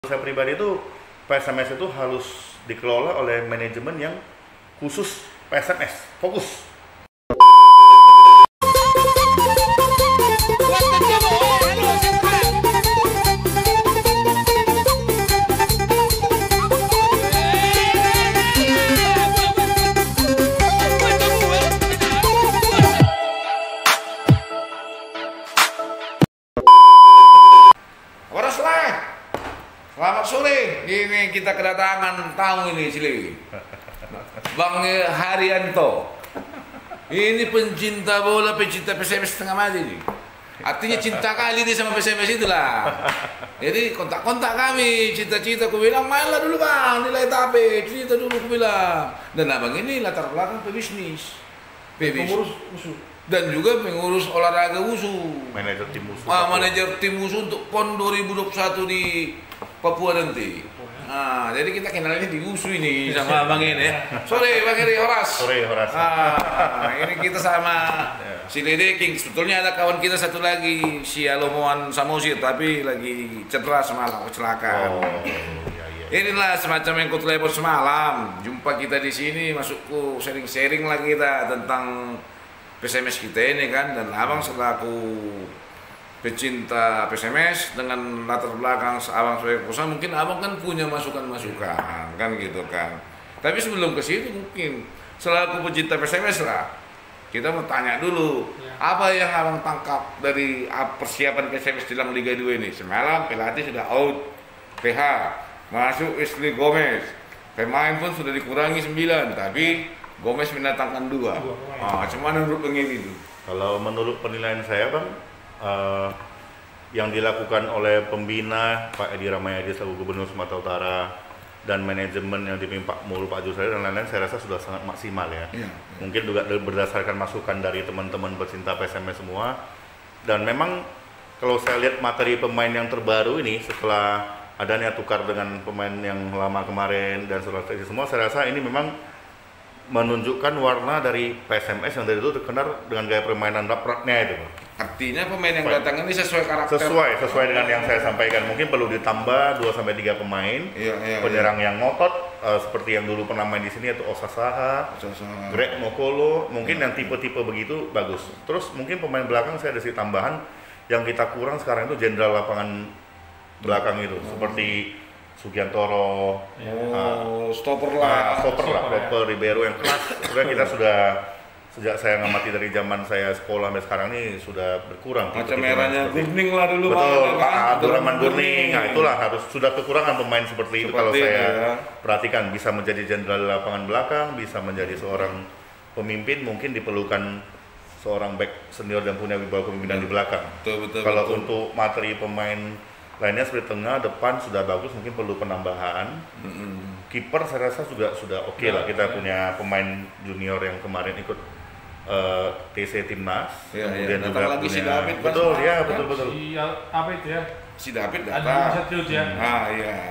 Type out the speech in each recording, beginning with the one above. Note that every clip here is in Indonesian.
Saya pribadi itu PSMS itu harus dikelola oleh manajemen yang khusus PSMS, fokus. Selamat sore, ini kita kedatangan tamu ini Sili, Bang Haryanto. Ini pencinta bola, pencinta PSMS setengah mati nih. Artinya cinta kali dia sama PSMS itulah. Jadi kontak-kontak kami, cita-cita aku bilang mainlah dulu bang, nilai tape, cerita dulu aku bilang. Dan abang ini latar belakang pebisnis, pengurus usu dan juga pengurus olahraga wusu. Manajer tim wusu. Manajer tim wusu untuk PON 2021 di Papua nanti. Nah, jadi kita kenalnya di wusu ini sama abang ini ya. Sore Bang Heri Horas. Sore Horas. Ini kita sama si Dede King. Sebetulnya ada kawan kita satu lagi, si Alomoan Samosir, tapi lagi cedera semalam, kecelakaan. Inilah semacam yang kau telepon semalam. Jumpa kita di sini, masukku sharing-sharing lah kita tentang PSMS kita ini kan, dan abang selaku pecinta PSMS dengan latar belakang abang sebagai pengusaha, mungkin abang kan punya masukan-masukan kan gitu kan. Tapi sebelum ke situ mungkin selaku pecinta PSMS lah, kita mau tanya dulu apa yang abang tangkap dari persiapan PSMS jelang Liga 2 ini. Semalam pelatih sudah out, PH masuk Wesley Gomez, pemain pun sudah dikurangi 9, tapi Gomez mendatangkan 2. Cuman menurut Bang ini itu? Kalau menurut penilaian saya Bang, yang dilakukan oleh pembina Pak Edi Rahmayadi selaku Gubernur Sumatera Utara dan manajemen yang dipimpin Pak Mulu, Pak Jusril dan lain-lain, saya rasa sudah sangat maksimal ya. Mungkin juga berdasarkan masukan dari teman-teman pecinta PSMS semua. Dan memang kalau saya lihat materi pemain yang terbaru ini setelah adanya tukar dengan pemain yang lama kemarin dan semua, saya rasa ini memang menunjukkan warna dari PSMS yang dari itu terkenal dengan gaya permainan rap-rapnya itu. Artinya pemain yang datang ini sesuai karakter. Sesuai dengan yang saya sampaikan. Mungkin perlu ditambah 2-3 pemain. Penyerang yang ngotot seperti yang dulu pernah main di sini, yaitu Osasaha, Greg Mokolo. Mungkin yang tipe-tipe begitu bagus. Terus mungkin pemain belakang saya ada tambahan yang kita kurang sekarang itu jenderal lapangan belakang itu, seperti Sugiantoro, stopper lah, Robert Ribeiro yang keras. Sebenarnya kita sudah sejak saya ngamati dari zaman saya sekolah sampai sekarang ini sudah berkurang. Macam merahnya Gurning lah dulu. Betul, Pak Abdurrahman Gurning. Nah itulah harus sudah kekurangan pemain seperti itu. Kalau saya perhatikan bisa menjadi jenderal lapangan belakang, bisa menjadi seorang pemimpin, mungkin diperlukan seorang back senior dan punya wibawa kepemimpinan di belakang. Kalau untuk materi pemain lainnya seperti tengah, depan sudah bagus, mungkin perlu penambahan. Kiper saya rasa juga sudah oke lah. Kita punya pemain junior yang kemarin ikut TC Timnas. Kemudian juga lagi punya si David. Betul. Si apa itu ya? Si David datang.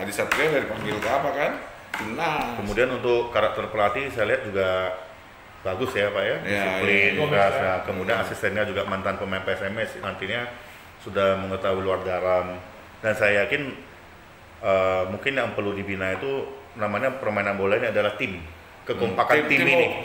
Adi Satrio dari panggil ke apa kan? Timnas. Kemudian untuk karakter pelatih saya lihat juga bagus ya Pak ya. Disiplin, keras. Nah, kemudian asistennya juga mantan pemain PSMS, nantinya sudah mengetahui luar dalam. Dan saya yakin mungkin yang perlu dibina itu namanya permainan bola ini adalah tim, kekompakan tim ini,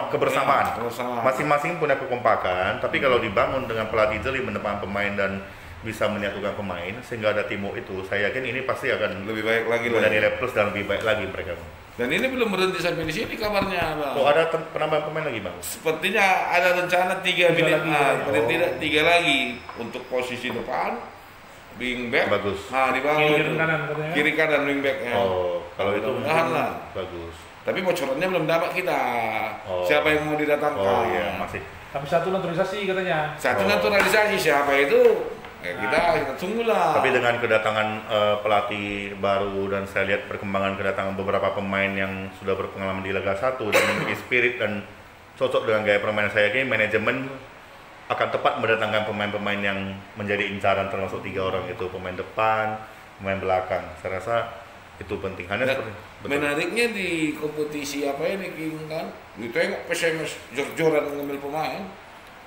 kebersamaan. Masing-masing punya kekompakan, tapi kalau dibangun dengan pelatih jeli mendepan pemain dan bisa menyatukan pemain sehingga ada teamwork itu, saya yakin ini pasti akan lebih baik lagi, punya nilai plus dan lebih baik lagi mereka. Dan ini belum berhenti sampai di sini kabarnya, Bang. Oh, ada penambahan pemain lagi, Bang? Sepertinya ada rencana 3 paling tidak 3 lagi untuk posisi depan. Wingback bagus. Nah, di bawah kiri kanan wingback ya. Kalau itu lah bagus. Tapi bocorannya belum dapat kita. Siapa yang mau didatangkan? Masih. Tapi satu naturalisasi katanya. Satu naturalisasi siapa itu? Kita tunggulah. Tapi dengan kedatangan pelatih baru dan saya lihat perkembangan kedatangan beberapa pemain yang sudah berpengalaman di Liga 1 dan memiliki spirit dan cocok dengan gaya permainan, saya yakin manajemen akan tepat mendatangkan pemain-pemain yang menjadi incaran, termasuk 3 orang itu, pemain depan, pemain belakang. Saya rasa itu penting. Menariknya di kompetisi apa ini King kan? Ditengok PSMS jor-joran ngambil pemain.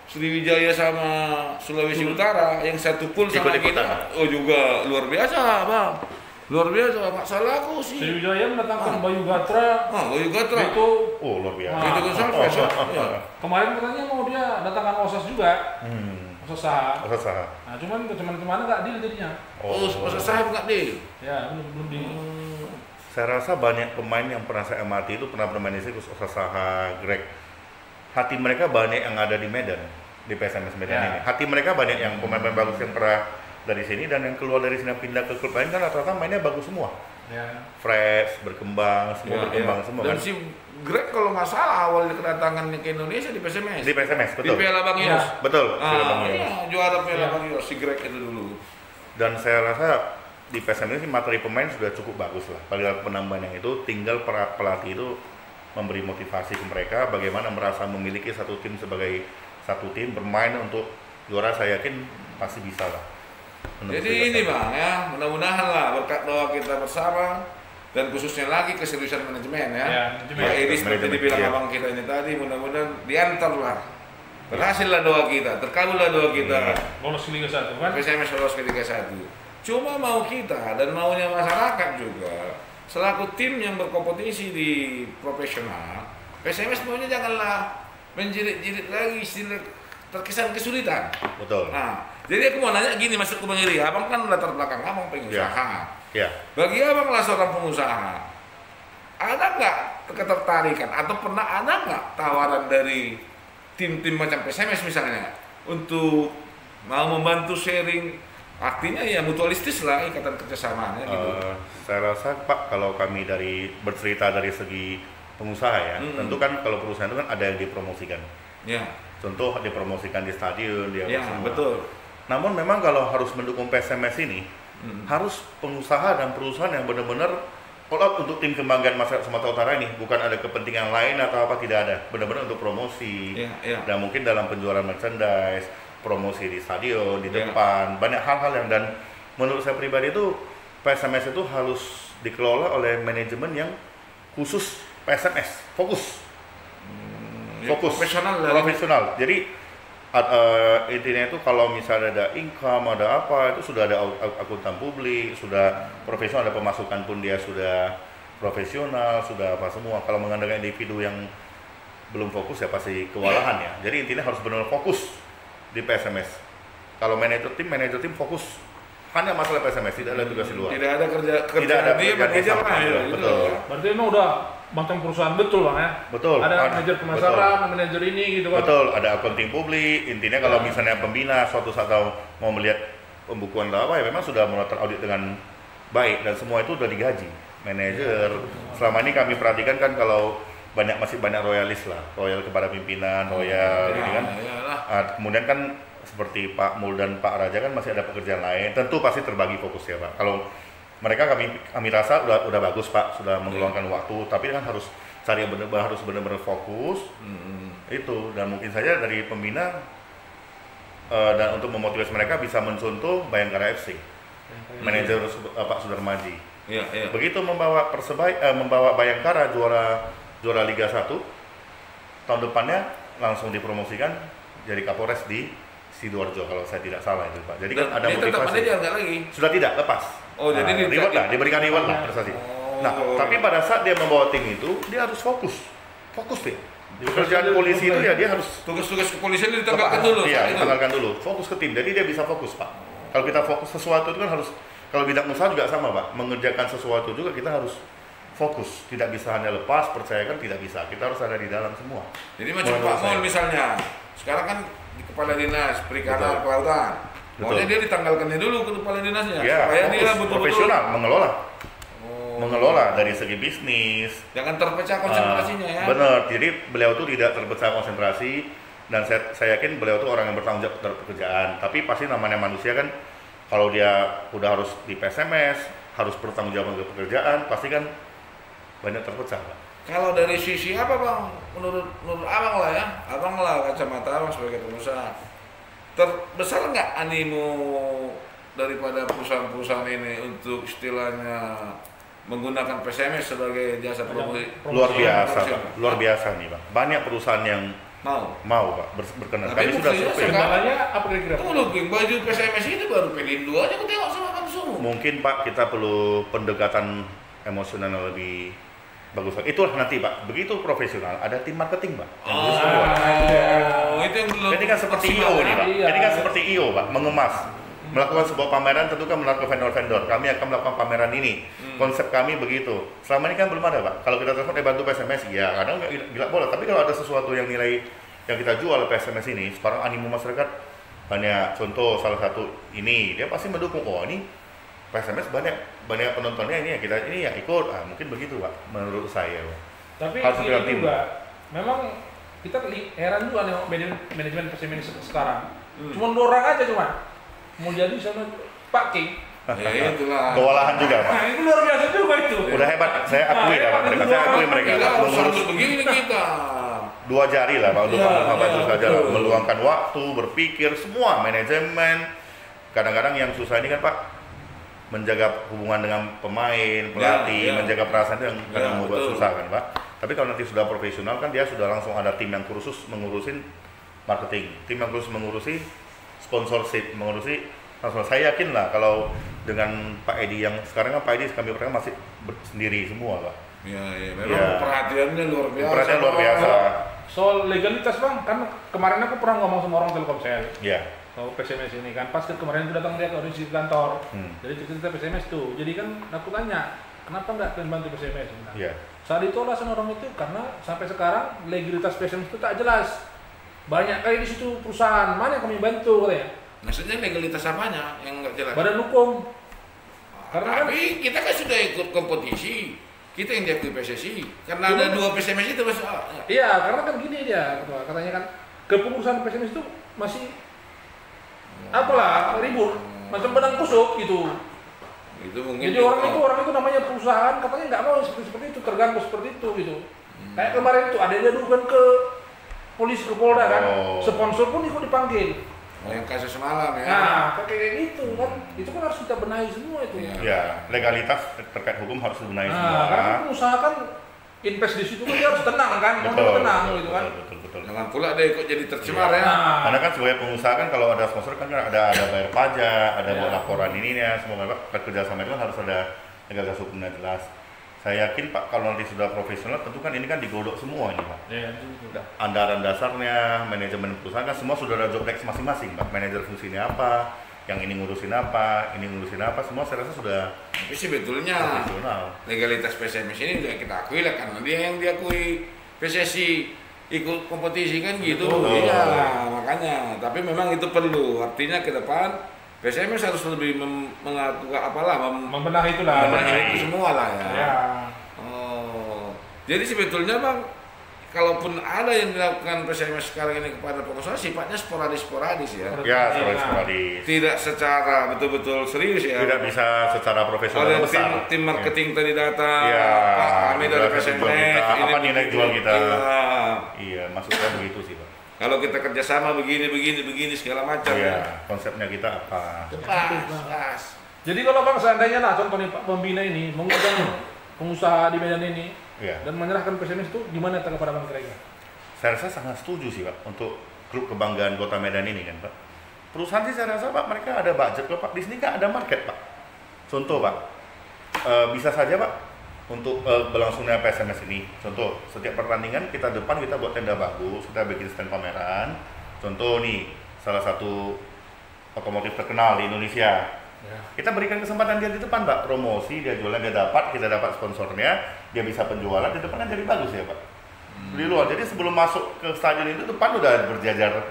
Sriwijaya sama Sulawesi Utara yang satu pool sama kita. Juga luar biasa, Bang. Luar biasa, nggak salah aku sih. Sriwijaya mendatangkan Bayu Gatra. Bayu Gatra. Itu luar biasa. Itu Gonçalves ya. Kemarin katanya mau dia datangkan Osas juga. Osas Saha. Nah, cuman kemana nggak deal jadinya. Osas Saha nggak deal. Ya, belum deal. Saya rasa banyak pemain yang pernah saya amati itu pernah bermain di sini, Osas Saha, Greg. Hati mereka banyak yang ada di Medan, di PSMS Medan ini. Hati mereka banyak yang pemain-pemain bagus yang pernah dari sini dan yang keluar dari sini pindah ke klub lain kan rata-rata mainnya bagus semua. Fresh, berkembang, semua berkembang semua. Dan kan? si Greg kalau nggak salah awal kedatangannya ke Indonesia di PSMS. Di PSMS, betul. Di Piala Bang Yos. Betul. Juara Piala Bang Yos si Greg itu dulu. Dan saya rasa di PSMS ini materi pemain sudah cukup bagus lah. Pada penambahan yang itu tinggal pelatih itu memberi motivasi ke mereka bagaimana merasa memiliki satu tim sebagai satu tim bermain untuk juara. Saya yakin pasti bisa lah. Jadi ini Bang ya, mudah-mudahan lah berkat doa kita bersama dan khususnya lagi keseriusan manajemen ya. Pak Edi seperti dibilang abang kita ini tadi, mudah-mudahan diantar lah. Berhasillah doa kita, terkabullah doa kita. Lolos ke Liga 1 kan? PSMS lolos ke Liga 1. Cuma mau kita dan maunya masyarakat juga selaku tim yang berkompetisi di profesional, PSMS maunya janganlah menjerit-jerit lagi istilah terkesan kesulitan. Betul. Nah, jadi aku mau nanya gini, maksudku Bang Iri, abang kan latar belakang abang pengusaha. Ya. Bagi abang lah seorang pengusaha, ada nggak ketertarikan atau pernah ada nggak tawaran dari tim-tim macam PSMS misalnya untuk mau membantu sharing, artinya ya mutualistis lah ikatan kerjasamanya gitu. Saya rasa Pak, kalau kami bercerita dari segi pengusaha ya, tentu kan kalau perusahaan itu kan ada yang dipromosikan. Ya. Contoh dipromosikan di stadion, semua. Betul. Namun memang kalau harus mendukung PSMS ini, harus pengusaha dan perusahaan yang benar-benar all out untuk tim kebanggaan masyarakat Sumatera Utara ini. Bukan ada kepentingan lain atau apa, tidak ada. Benar-benar untuk promosi, dan mungkin dalam penjualan merchandise, promosi di stadion, di depan, banyak hal-hal yang, dan menurut saya pribadi itu PSMS itu harus dikelola oleh manajemen yang khusus PSMS, fokus profesional. Jadi intinya itu kalau misalnya ada income, ada apa, itu sudah ada akuntan publik, sudah profesional, ada pemasukan pun dia sudah profesional, sudah apa semua. Kalau mengandalkan individu yang belum fokus ya pasti kewalahan ya. Jadi intinya harus benar-benar fokus di PSMS. Kalau manajer tim fokus hanya masalah PSMS, tidak ada tugas di luar. Tidak ada kerja dia manajer lah. Betul. Berarti emang udah macam perusahaan betul Bang ya? Betul. Ada manajer pemasaran, manajer ini gitu kan? Betul, ada accounting publik. Intinya kalau misalnya pembina suatu saat mau melihat pembukuan atau apa ya memang sudah mulai teraudit dengan baik dan semua itu udah digaji. Manajer. Selama ini kami perhatikan kan kalau masih banyak royalis lah, royal kepada pimpinan, royal ini kan. Kemudian kan seperti Pak Mul dan Pak Raja kan masih ada pekerjaan lain. Tentu pasti terbagi fokus ya Pak. Kalau mereka kami rasa udah bagus Pak, sudah mengeluangkan waktu, tapi kan harus cari yang harus benar-benar fokus. Itu, dan mungkin saja dari pembina dan untuk memotivasi mereka bisa mencontoh Bayangkara FC. Manajer Pak Sudarmaji. Begitu membawa membawa Bayangkara juara Liga 1, tahun depannya langsung dipromosikan jadi Kapolres di Sidoarjo kalau saya tidak salah itu Pak. Jadi kan ada motivasi. Sudah tidak lepas. Jadi diberikan reward lah prestasi. Nah, tapi pada saat dia membawa tim itu dia harus fokus deh. Di pekerjaan polisi itu ya dia harus tugas-tugas kepolisian ditanggalkan dulu. Iya, ditanggalkan dulu. Fokus ke tim. Jadi dia bisa fokus Pak. Kalau kita fokus sesuatu itu kan harus, kalau bidang usaha juga sama Pak. Mengerjakan sesuatu juga kita harus fokus. Tidak bisa hanya lepas, percayakan tidak bisa. Kita harus ada di dalam semua. Jadi macam Pak Mul misalnya, sekarang kan di Kepala Dinas Perikanan Kelautan. Pokoknya dia ditanggalkannya dulu ke Kepala Dinasnya. Ya, supaya dia betul-betul profesional mengelola dari segi bisnis. Jangan terpecah konsentrasinya ya. Benar. Jadi beliau itu tidak terpecah konsentrasi dan saya yakin beliau itu orang yang bertanggung jawab terhadap pekerjaan. Tapi pasti namanya manusia kan kalau dia udah harus di PSMS, harus bertanggung jawab untuk pekerjaan, pasti kan banyak terpecah, Pak. Kalau dari sisi apa Bang? Menurut Abang lah ya, Abang lah kacamata Abang sebagai pengusaha. Terbesar nggak animo daripada perusahaan-perusahaan ini untuk istilahnya menggunakan PSMS sebagai jasa promosi? Luar biasa nih Bang. Banyak perusahaan yang mau Pak berkenan. Kami sudah survei. Kendalanya apa kira-kira? Tunggu, baju PSMS itu baru Pelindo aja aku tengok sama Bang Su. Mungkin Pak kita perlu pendekatan emosional yang lebih bagus. Itulah nanti Pak, begitu profesional ada tim marketing Pak. Itu yang belum. Ini kan seperti IO nih Pak. Iya. Ini kan seperti IO Pak, mengemas. Melakukan sebuah pameran tentu kan melakukan vendor-vendor. Kami akan melakukan pameran ini. Konsep kami begitu. Selama ini kan belum ada Pak. Kalau kita telepon bantu PSMS, ya kadang gila bola. Tapi kalau ada sesuatu yang nilai yang kita jual PSMS ini, sekarang animo masyarakat banyak. Contoh salah satu ini dia pasti mendukung. Oh ini PSMS banyak penontonnya ini ya kita ini ya ikut. Mungkin begitu Pak. Menurut saya Pak. Tapi harus ini juga memang kita heran juga nih manajemen PSMS sekarang. Cuma 2 orang aja cuma mau jadi sama Pak King. Ya itulah. Kewalahan juga Pak. Nah itu luar biasa juga itu. Udah hebat, saya akui lah Pak. Saya akui mereka. Kita harus Mengurus begini kita. 2 jari lah Pak untuk Pak itu saja lah. Meluangkan waktu, berpikir semua manajemen. Kadang-kadang yang susah ini kan Pak menjaga hubungan dengan pemain, pelatih, menjaga perasaan itu yang kadang membuat susah kan Pak. Tapi kalau nanti sudah profesional kan dia sudah langsung ada tim yang khusus mengurusin marketing, tim yang khusus mengurusi sponsorship, mengurusi langsung. Saya yakin lah kalau dengan Pak Edi yang sekarang kan Pak Edi kami mereka masih sendiri semua Pak. Iya, memang perhatiannya luar biasa. Perhatian luar biasa. Soal legalitas Bang, kan kemarin aku pernah ngomong sama orang Telkomsel. Iya. Soal PSMS ini kan, pas kemarin aku datang dia ke audisi kantor. Jadi cerita PSMS tuh. Jadi kan aku tanya, kenapa nggak kalian bantu PSMS? Iya. Saat itu alasan orang itu karena sampai sekarang legalitas PSMS itu tak jelas. Banyak kali di situ perusahaan mana yang kami bantu katanya. Maksudnya legalitas apanya yang nggak jelas? Badan hukum. Karena tapi kita kan sudah ikut kompetisi. Kita yang diakui PSSI. Karena ada 2 PSMS itu Mas. Iya, karena kan gini dia katanya kan kepengurusan PSMS itu masih apalah ribut, macam benang kusut gitu. Itu mungkin. Jadi orang itu namanya perusahaan katanya nggak mau seperti itu, terganggu seperti itu gitu. Kayak kemarin itu ada yang diadukan ke polisi, ke Polda kan, sponsor pun ikut dipanggil. Yang kasus semalam ya. Nah, kayak gitu kan, itu kan harus kita benahi semua itu. Ya, legalitas terkait hukum harus dibenahi semua. Karena kan pengusaha kan invest di situ kan dia harus tenang kan, tenang gitu kan. Betul. Jangan pula dia ikut jadi tercemar ya. Karena kan sebagai pengusaha kan kalau ada sponsor kan ada bayar pajak, ada buat laporan ininya, semua Pak kerja sama itu kan harus ada legalitas hukumnya jelas. Saya yakin Pak kalau nanti sudah profesional tentu kan ini kan digodok semua ini Pak. Iya, itu. Andaran dasarnya, manajemen perusahaan kan semua sudah ada job desk masing-masing Pak. Manajer fungsinya apa, yang ini ngurusin apa, semua saya rasa sudah. Tapi sebetulnya profesional. Legalitas PSMS ini juga kita akui lah karena dia yang diakui PSSI ikut kompetisi kan gitu. Iya, makanya. Tapi memang itu perlu. Artinya ke depan PSMS harus lebih membenahi itulah. Membenahi itu semua lah ya. Ya. Jadi sebetulnya Bang, kalaupun ada yang dilakukan PSMS sekarang ini kepada pengusaha sifatnya sporadis ya. Ya, sporadis. Tidak secara betul-betul serius ya. Tidak bisa secara profesional besar. Tim marketing tadi datang, ya, Pak kami dari PSMS, apa nilai jual kita? Iya, maksudnya begitu sih Pak. Kalau kita kerjasama begini segala macam. Iya, konsepnya kita apa? Pas. Jadi kalau Bang seandainya lah contoh nih Pak pembina ini mengundang pengusaha di Medan ini dan menyerahkan PSMS itu gimana tanggapan Bang kira-kira? Saya rasa sangat setuju sih Pak untuk grup kebanggaan Kota Medan ini kan Pak. Perusahaan sih saya rasa Pak mereka ada budget loh Pak, di sini kan ada market Pak. Contoh Pak, bisa saja Pak untuk berlangsungnya PSMS ini. Contoh, setiap pertandingan kita depan kita buat tenda bagus, kita bikin stand pameran. Contoh nih, salah satu otomotif terkenal di Indonesia. Kita berikan kesempatan dia di depan Pak, promosi, dia jualan, dia dapat, kita dapat sponsornya, dia bisa penjualan, di depan kan jadi bagus ya Pak. Di luar, jadi sebelum masuk ke stadion itu depan udah berjajar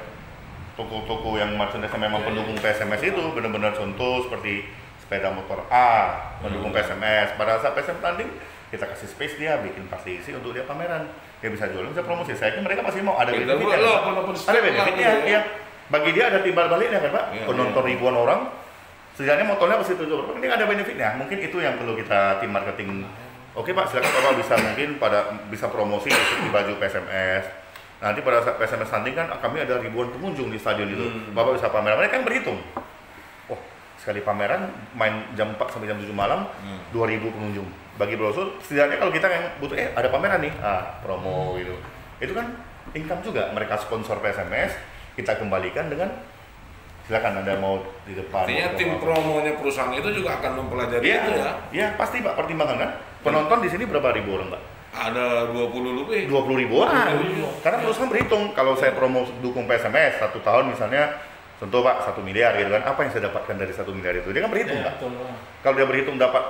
toko-toko yang merchandise memang pendukung PSMS itu, benar-benar contoh seperti sepeda motor A mendukung PSMS. Pada saat PSMS tanding kita kasih space dia bikin partisi untuk dia pameran, dia bisa jualan, bisa promosi. Saya yakin mereka pasti mau ada benefitnya. Ada benefitnya ya. Bagi dia ada timbal baliknya kan Pak. Penonton ribuan orang, setidaknya motornya pasti tujuh. Ini ada benefitnya. Mungkin itu yang perlu kita tim marketing. Oke Pak, silakan Bapak bisa mungkin bisa promosi di baju PSMS. Nanti pada saat PSMS tanding kan kami ada ribuan pengunjung di stadion itu. Bapak bisa pameran. Mereka kan berhitung. Sekali pameran main jam 4 sampai jam 7 malam 2.000 pengunjung. Bagi brosur setidaknya kalau kita yang butuh ada pameran nih, promo gitu. Itu kan income juga, mereka sponsor PSMS, kita kembalikan dengan silakan Anda mau di depan. Artinya tim promonya perusahaan itu juga akan mempelajari Iya, itu ya. Iya, pasti Pak, pertimbangan kan. Penonton di sini berapa ribu orang, Pak? Ada 20 lebih. 20.000 orang. Karena perusahaan berhitung, kalau saya promo dukung PSMS 1 tahun misalnya, contoh Pak 1 miliar gitu kan, apa yang saya dapatkan dari 1 miliar itu? Dia kan berhitung Pak. Kalau dia berhitung dapat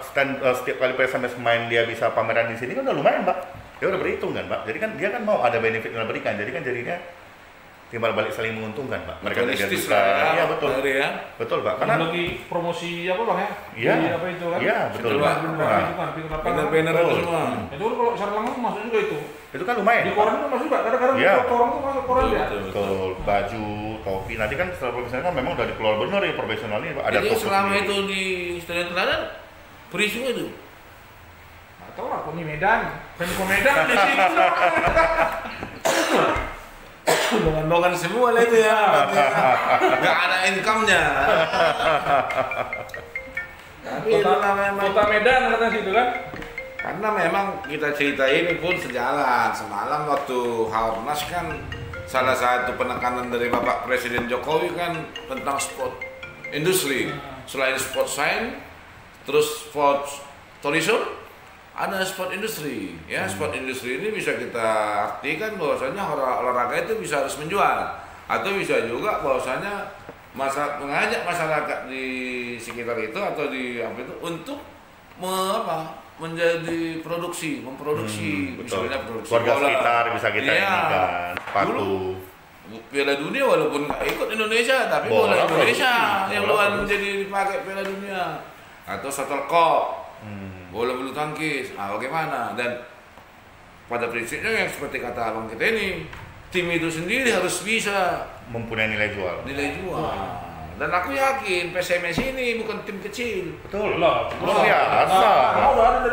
setiap kali PSMS main dia bisa pameran di sini kan udah lumayan Pak. Dia udah berhitung kan Pak. Jadi kan dia kan mau ada benefit yang diberikan. Jadi kan jadinya timbal balik saling menguntungkan Pak. Mereka tidak bisa. Iya betul. Ya. Betul Pak. Karena lagi promosi apa Bang ya? Iya. Apa itu kan? Iya betul Betul, Pak. Pak. Nah, Banner-banner itu semua. Itu kalau secara langsung masuk juga itu. itu kan lumayan. Di koran itu masuk juga. Kadang-kadang Iya. orang tuh masuk koran ya. Betul, baju, topi. Nanti kan setelah profesional kan memang udah dikelola benar ya profesional ini Pak. Ada Jadi toko selama sendiri. itu di Stadion Teladan free semua itu. Atau lah Koni Medan. Kan ke Medan di sini. Dongan-dongan semua lah itu ya. Gak ada income-nya. Tapi Kota Medan katanya situ kan. karena memang kita cerita ini pun sejalan. Semalam waktu Harnas kan salah satu penekanan dari Bapak Presiden Jokowi kan tentang sport industri. Selain sport science, terus sport tourism, ada sport industri. Ya, sport industri ini bisa kita artikan bahwasanya olahraga itu bisa harus menjual, atau bisa juga bahwasanya mengajak masyarakat di sekitar itu atau di apa itu untuk memproduksi, betul. misalnya produksi Warga bola. sekitar bisa kita Iya. ini kan, sepatu. Piala Dunia walaupun nggak ikut Indonesia, tapi Bola bola Indonesia produksi. yang Bola luar produksi. jadi dipakai Piala Dunia atau shuttlecock, bola bulu tangkis. Bagaimana? Dan pada prinsipnya yang seperti kata abang kita ini, tim itu sendiri harus bisa Mempunyai nilai jual. nilai jual. Dan aku yakin PSMS ini bukan tim kecil, Betul. Lah, Luar biasa.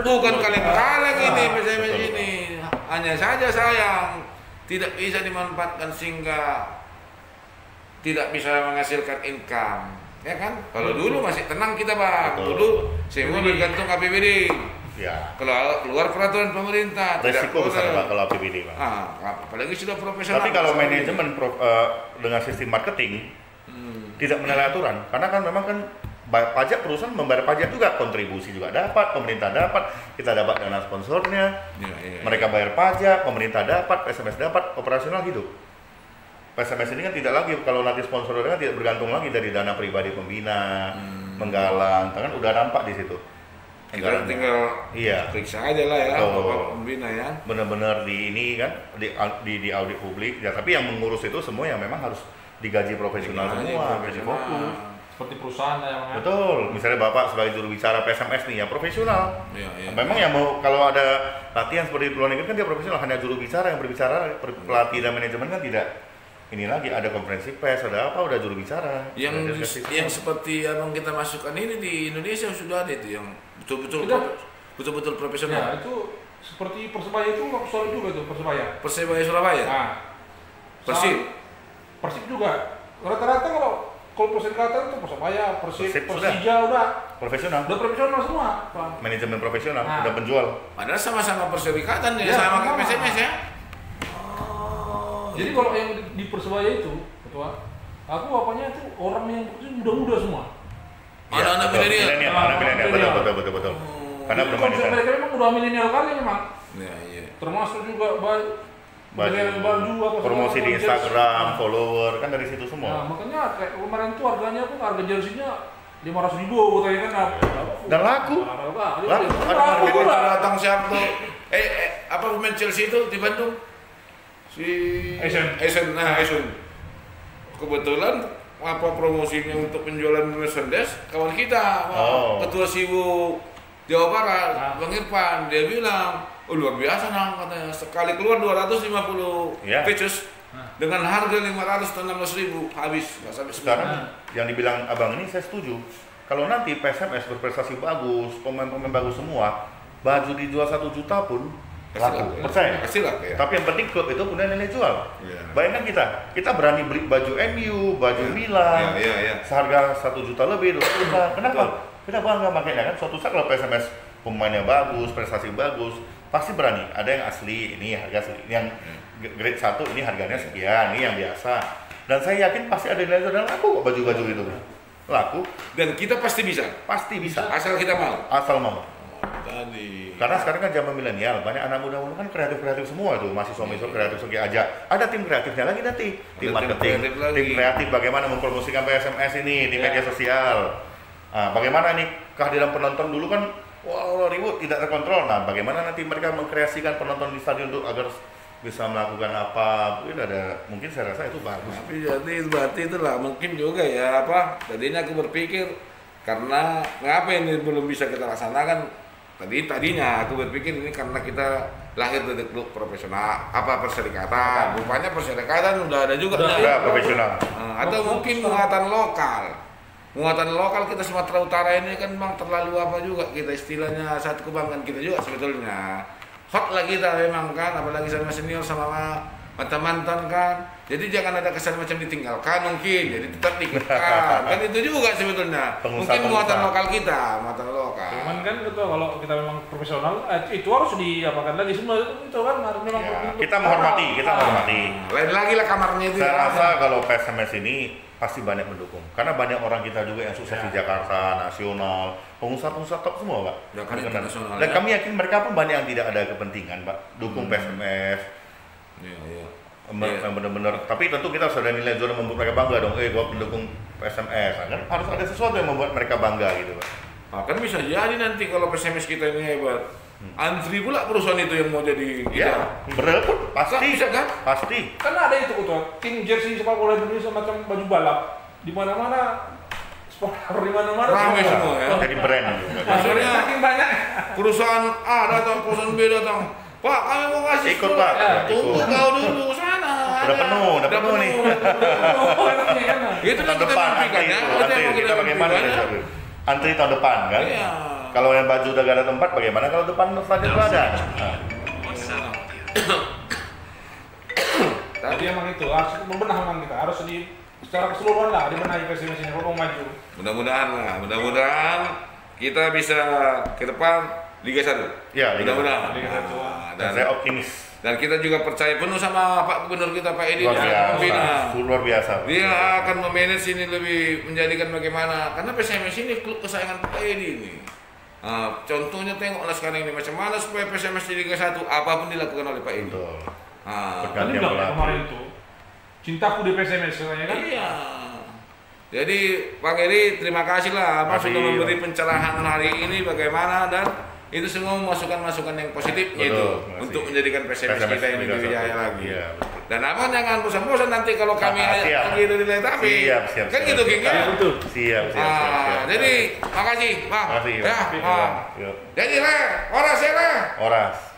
bukan kaleng-kaleng ini Betul, PSMS betul. ini. Hanya saja sayang tidak bisa dimanfaatkan sehingga tidak bisa menghasilkan income, ya kan? Kalau dulu masih tenang kita Bang, Betul. dulu semua bergantung APBD. Ya. Kalau keluar peraturan pemerintah, Resiko besar boleh. Pak kalau APBD Pak. Apalagi sudah profesional. Tapi kalau manajemen dengan sistem marketing tidak menyalahi aturan, karena kan memang kan pajak perusahaan membayar pajak juga, kontribusi juga dapat, pemerintah dapat, kita dapat dana sponsornya, Ya. mereka bayar pajak, pemerintah dapat, PSMS dapat, operasional hidup. PSMS ini kan tidak lagi, kalau nanti sponsornya kan tidak bergantung lagi dari dana pribadi pembina, menggalang, kan udah nampak di situ. Tinggal Iya. periksa aja lah ya, Betul. Bapak pembina ya. Benar-benar di ini kan di audit publik ya, tapi yang mengurus itu semua yang memang harus digaji profesional semua, gaji fokus. Seperti perusahaan yang Betul, misalnya Bapak sebagai juru bicara PSMS nih ya profesional. Iya. Memang yang mau kalau ada latihan seperti di luar negeri kan dia profesional, hanya juru bicara yang berbicara, pelatih dan manajemen kan tidak. Ini lagi ada konferensi pers, ada apa udah juru bicara. Ada diskusi. Yang seperti abang kita masukkan ini di Indonesia sudah ada itu yang betul-betul Sudah. betul-betul Ya, profesional. itu seperti Persebaya itu soal juga tuh Persebaya. Persebaya Surabaya. Nah, Persib juga. Rata-rata kalau perserikatan itu Persebaya, Persib Persija udah Profesional, profesional semua. Bang. manajemen profesional, Nah. udah penjual. Padahal sama-sama perserikatan ya, Ya, sama sama. kayak PSMS ya. Jadi kalau yang di Persebaya itu, ketua, aku apanya itu orang yang muda-muda semua. Anak-anak betul. milenial. Anak milenial, betul. Karena Jadi bermain di konsep sana. mereka memang udah milenial kali memang. Iya. Termasuk juga baju apa promosi di segala macam, Instagram, jersey. follower, kan dari situ Nah, semua. makanya kayak kemarin tuh harganya pun harga jersinya 500.000 katanya kan. Dan laku. Laku, ada Laku Pokoknya pula. datang siapa tuh? Apa pemain Chelsea itu di Bandung? Si Eisen. Eisen. Kebetulan apa promosinya untuk penjualan merchandise kawan kita, Oh. Ketua Sibu Jawa Barat, Nah. Bang Irfan, dia bilang, oh luar biasa nang katanya, sekali keluar 250 Ya. pieces dengan harga 500 atau 16.000 habis, nggak sampai Sekarang sekarang. yang dibilang abang ini saya setuju. Kalau nanti PSMS berprestasi bagus, pemain-pemain bagus semua, baju dijual 1 juta pun laku, percaya. Pasti lah ya. Tapi yang penting klub itu punya nilai jual. Iya. Bayangkan kita berani beli baju MU, baju Milan, Iya. seharga 1 juta lebih, 2 juta. Kenapa? Kita bangga makanya kan. Suatu saat kalau PSMS pemainnya bagus, prestasi bagus, pasti berani. Ada yang asli, ini harga asli. Ini yang grade 1 ini harganya sekian, ini yang biasa. Dan saya yakin pasti ada nilai jual dan laku kok baju-baju itu. Laku. Dan kita pasti bisa. Pasti bisa. Asal kita mau. Asal mau. Tadi. Karena sekarang kan zaman milenial, banyak anak muda kan kreatif semua tuh, mahasiswa kreatif segi aja. Ada tim kreatifnya lagi nanti, tim marketing, tim kreatif bagaimana mempromosikan PSMS ini di media sosial. Nah, bagaimana nih kehadiran penonton dulu kan, wah ribut tidak terkontrol. Nah, bagaimana nanti mereka mengkreasikan penonton di stadion untuk agar bisa melakukan apa? Mungkin saya rasa itu bagus. Tapi jadi berarti itulah mungkin juga ya apa? Tadinya aku berpikir karena mengapa ini belum bisa kita laksanakan? Tadinya aku berpikir ini karena kita lahir dari klub profesional, perserikatan. Rupanya perserikatan udah ada juga. Udah profesional. Atau mungkin muatan lokal kita Sumatera Utara ini kan memang terlalu apa juga kita istilahnya satu kebanggaan kita juga sebetulnya. Hot lah kita memang kan, apalagi sama senior sama mantan-mantan kan. Jadi jangan ada kesan macam ditinggalkan mungkin, jadi tetap diikutkan. Kan itu juga sebetulnya. Mungkin muatan lokal kita, muatan lokal. Cuman kan itu kalau kita memang profesional, itu harus diapakan lagi semua itu kan harus memang kita menghormati. Lain lagi lah kamarnya itu. Saya rasa kalau PSMS ini pasti banyak mendukung. Karena banyak orang kita juga yang sukses di Jakarta, nasional, pengusaha-pengusaha top semua, Pak. Ya, kan internasional. Dan kami yakin mereka pun banyak yang tidak ada kepentingan, Pak. Dukung PSMS. Iya. Yang benar-benar, tapi tentu kita harus ada nilai jual yang membuat mereka bangga dong. Gua pendukung PSMS, kan harus ada sesuatu yang membuat mereka bangga gitu, Pak. Nah, kan bisa jadi nanti kalau PSMS kita ini hebat, antri pula perusahaan itu yang mau jadi kita. Ya, betul, pasti. Bisa kan? Pasti. Kan ada itu tim jersey sepak bola Indonesia macam baju balap di mana-mana, sponsor di mana-mana. Ramai semua ya. Jadi brand. Maksudnya saking banyak. perusahaan A datang, perusahaan B datang. Pak, kami mau kasih Ikut, Pak. Tunggu kau dulu sana. Udah penuh nih. Itu kan tahun kita depan mimpikan ya. kita bagaimana antri tahun depan kan? Iya. Kalau yang baju udah gak ada tempat, bagaimana kalau depan stadion ada? Tapi emang itu harus membenah memang kita harus secara keseluruhan lah dibenahi PSMS ini kalau mau maju. Mudah-mudahan kita bisa ke depan Liga 1. Ya, mudah-mudahan. Dan saya optimis. Dan kita juga percaya penuh sama Pak Gubernur kita Pak Edi. Luar biasa. Dia akan memanage ini lebih menjadikan bagaimana karena PSMS ini klub kesayangan Pak Edi ini. Contohnya tengoklah sekarang ini macam mana supaya PSMS di Liga 1 apapun dilakukan oleh Pak Edi. Tadi bilang kemarin itu cintaku di PSMS katanya kan? Iya. Jadi Pak Edi terima kasih lah sudah memberi pencerahan hari ini bagaimana dan itu semua masukan-masukan yang positif itu untuk menjadikan PSMS kita ini lebih jaya lagi. Iya, dan abang jangan bosan-bosan nanti kalau kami gitu di tapi siap, kan gitu King ya. Siap. Jadi makasih Pak. Makasih. Ya. Jadi oras ya. Oras.